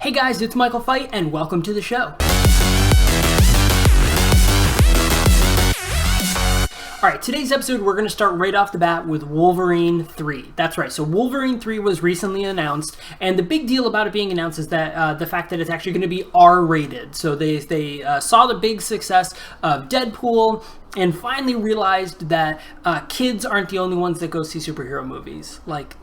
Hey guys, it's Michael Fight, and welcome to the show. Alright, today's episode we're going to start right off the bat with Wolverine 3. That's right, so Wolverine 3 was recently announced, and the big deal about it being announced is that the fact that it's actually going to be R-rated. So they saw the big success of Deadpool, and finally realized that kids aren't the only ones that go see superhero movies. Like,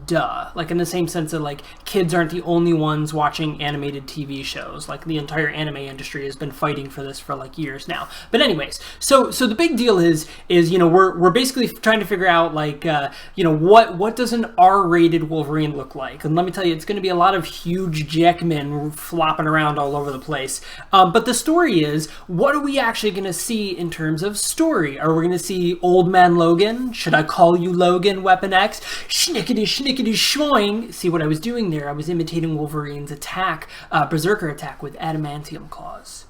duh. Like, in the same sense that, like, kids aren't the only ones watching animated TV shows. Like, the entire anime industry has been fighting for this for, like, years now. But anyways, so the big deal is, you know, we're basically trying to figure out, like, you know, what does an R-rated Wolverine look like? And let me tell you, it's going to be a lot of huge Jackmen flopping around all over the place. But the story is, what are we actually going to see in terms of story? Are we going to see Old Man Logan? Should I call you Logan, Weapon X? Schnickety schmoing. See what I was doing there? I was imitating Wolverine's attack, berserker attack with adamantium claws.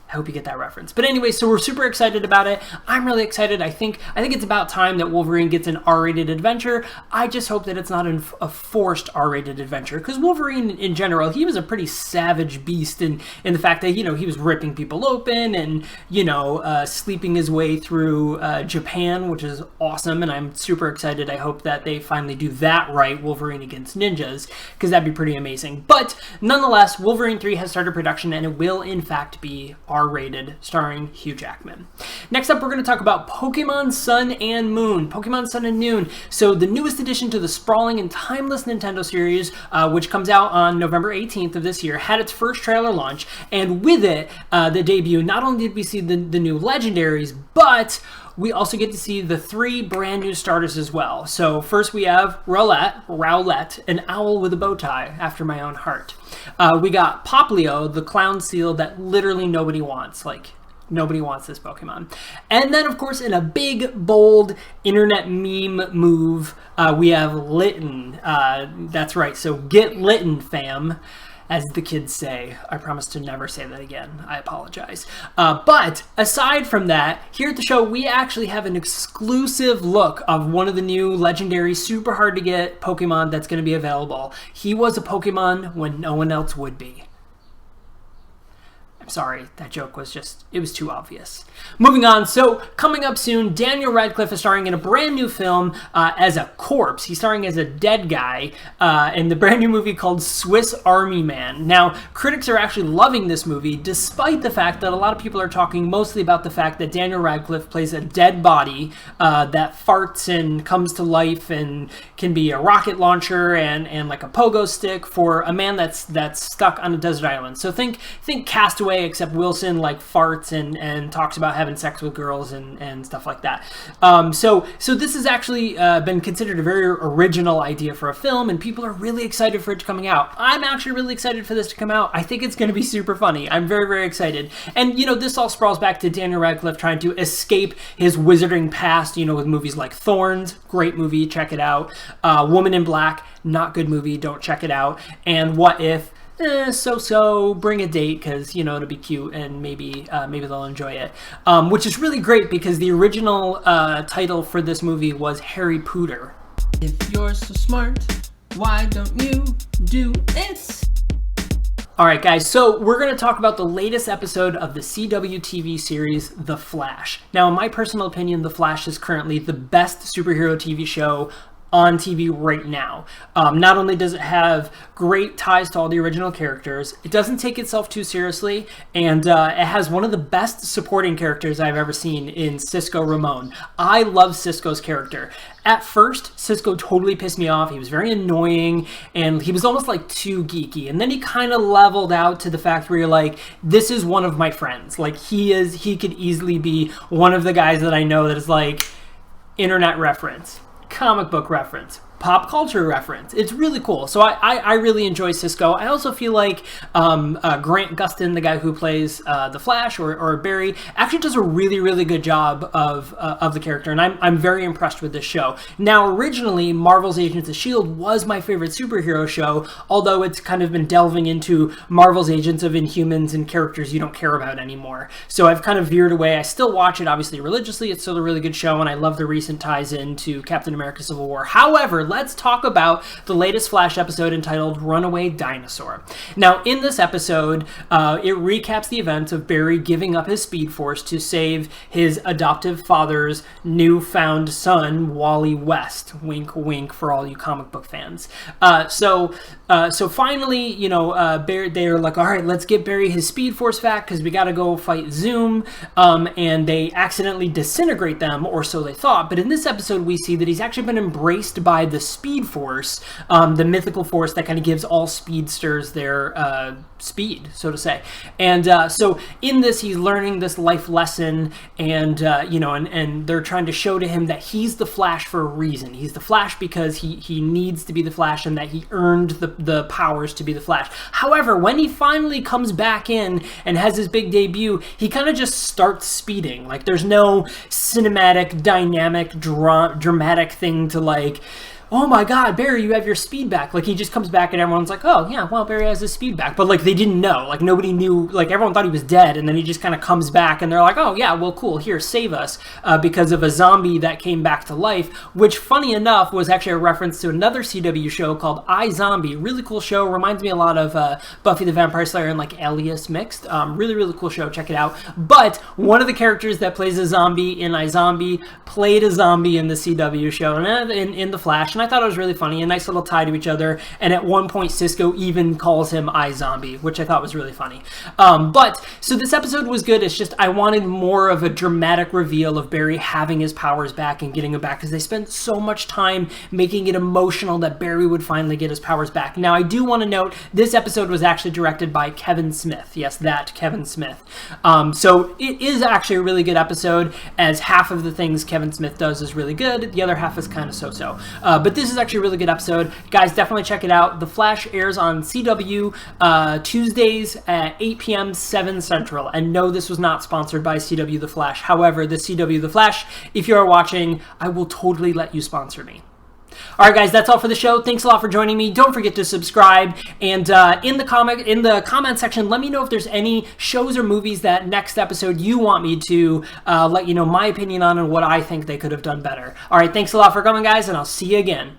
I hope you get that reference. But anyway, so we're super excited about it. I'm really excited. I think it's about time that Wolverine gets an R-rated adventure. I just hope that it's not a forced R-rated adventure, because Wolverine in general, he was a pretty savage beast in the fact that, you know, he was ripping people open and, you know, sleeping his way through Japan, which is awesome, and I'm super excited. I hope that they finally do that right, Wolverine against ninjas, because that'd be pretty amazing. But nonetheless, Wolverine 3 has started production, and it will in fact be R-rated, starring Hugh Jackman. Next up, we're going to talk about Pokemon Sun and Moon. Pokemon Sun and Moon. So the newest addition to the sprawling and timeless Nintendo series, which comes out on November 18th of this year, had its first trailer launch, and with it, the debut, not only did we see the new legendaries, but we also get to see the 3 brand new starters as well. So first we have Rowlet, an owl with a bow tie, after my own heart. We got Poplio, the clown seal that literally nobody wants. Like, nobody wants this Pokemon. And then, of course, in a big, bold internet meme move, we have Litten. That's right, so get Litten, fam, as the kids say. I promise to never say that again. I apologize. But aside from that, here at the show, we actually have an exclusive look of one of the new legendary, super hard to get Pokemon that's going to be available. He was a Pokemon when no one else would be. I'm sorry, that joke was just, it was too obvious. Moving on, so coming up soon, Daniel Radcliffe is starring in a brand new film as a corpse. He's starring as a dead guy in the brand new movie called Swiss Army Man. Now, critics are actually loving this movie, despite the fact that a lot of people are talking mostly about the fact that Daniel Radcliffe plays a dead body that farts and comes to life and can be a rocket launcher and like a pogo stick for a man that's stuck on a desert island. So think Castaway, except Wilson like farts and talks about having sex with girls and stuff like that. So this has actually been considered a very original idea for a film, and people are really excited for it to coming out. I'm actually really excited for this to come out. I think it's going to be super funny. I'm very, very excited. And, you know, this all sprawls back to Daniel Radcliffe trying to escape his wizarding past, you know, with movies like Thorns, great movie, check it out. Woman in Black, not good movie, don't check it out. And What If? So bring a date, because, you know, it'll be cute and maybe they'll enjoy it, which is really great because the original title for this movie was Harry Pooter. If you're so smart, why don't you do it? Alright guys, so we're going to talk about the latest episode of the CW TV series, The Flash. Now, in my personal opinion, The Flash is currently the best superhero TV show on TV right now. Not only does it have great ties to all the original characters, it doesn't take itself too seriously, and it has one of the best supporting characters I've ever seen in Cisco Ramon. I love Cisco's character. At first, Cisco totally pissed me off. He was very annoying, and he was almost like too geeky. And then he kind of leveled out to the fact where you're like, this is one of my friends. Like, he could easily be one of the guys that I know that is like internet reference, comic book reference, pop culture reference. It's really cool. So I really enjoy Cisco. I also feel like Grant Gustin, the guy who plays the Flash or Barry, actually does a really, really good job of the character, and I'm very impressed with this show. Now, originally, Marvel's Agents of S.H.I.E.L.D. was my favorite superhero show, although it's kind of been delving into Marvel's Agents of Inhumans and characters you don't care about anymore. So I've kind of veered away. I still watch it, obviously, religiously. It's still a really good show, and I love the recent ties into Captain America Civil War. However, let's talk about the latest Flash episode entitled Runaway Dinosaur. Now, in this episode, it recaps the events of Barry giving up his Speed Force to save his adoptive father's newfound son, Wally West. Wink, wink for all you comic book fans. So finally, you know, they're like, all right, let's get Barry his Speed Force back because we got to go fight Zoom. And they accidentally disintegrate them, or so they thought. But in this episode, we see that he's actually been embraced by the Speed Force, the mythical force that kind of gives all speedsters their speed, so to say. And so in this, he's learning this life lesson, and you know, and they're trying to show to him that he's the Flash for a reason. He's the Flash because he needs to be the Flash, and that he earned the powers to be the Flash. However, when he finally comes back in and has his big debut, he kind of just starts speeding. Like, there's no cinematic, dynamic, dramatic thing to like, oh my god, Barry, you have your speed back. Like, he just comes back and everyone's like, oh yeah, well, Barry has his speed back. But like, they didn't know. Like, nobody knew. Like, everyone thought he was dead, and then he just kind of comes back and they're like, oh yeah, well, cool, here, save us, because of a zombie that came back to life, which, funny enough, was actually a reference to another CW show called iZombie. Really cool show. Reminds me a lot of Buffy the Vampire Slayer and like Alias mixed. Really, really cool show. Check it out. But one of the characters that plays a zombie in iZombie played a zombie in the CW show, and in The Flash. And I thought it was really funny, a nice little tie to each other. And at one point, Cisco even calls him iZombie, which I thought was really funny. But so this episode was good. It's just I wanted more of a dramatic reveal of Barry having his powers back and getting them back, because they spent so much time making it emotional that Barry would finally get his powers back. Now, I do want to note this episode was actually directed by Kevin Smith. Yes, that Kevin Smith. So it is actually a really good episode, as half of the things Kevin Smith does is really good. The other half is kind of so-so. But this is actually a really good episode. Guys, definitely check it out. The Flash airs on CW Tuesdays at 8 p.m. 7 Central. And no, this was not sponsored by CW The Flash. However, the CW The Flash, if you are watching, I will totally let you sponsor me. All right, guys, that's all for the show. Thanks a lot for joining me. Don't forget to subscribe. And in the comment section, let me know if there's any shows or movies that next episode you want me to let you know my opinion on and what I think they could have done better. All right, thanks a lot for coming, guys, and I'll see you again.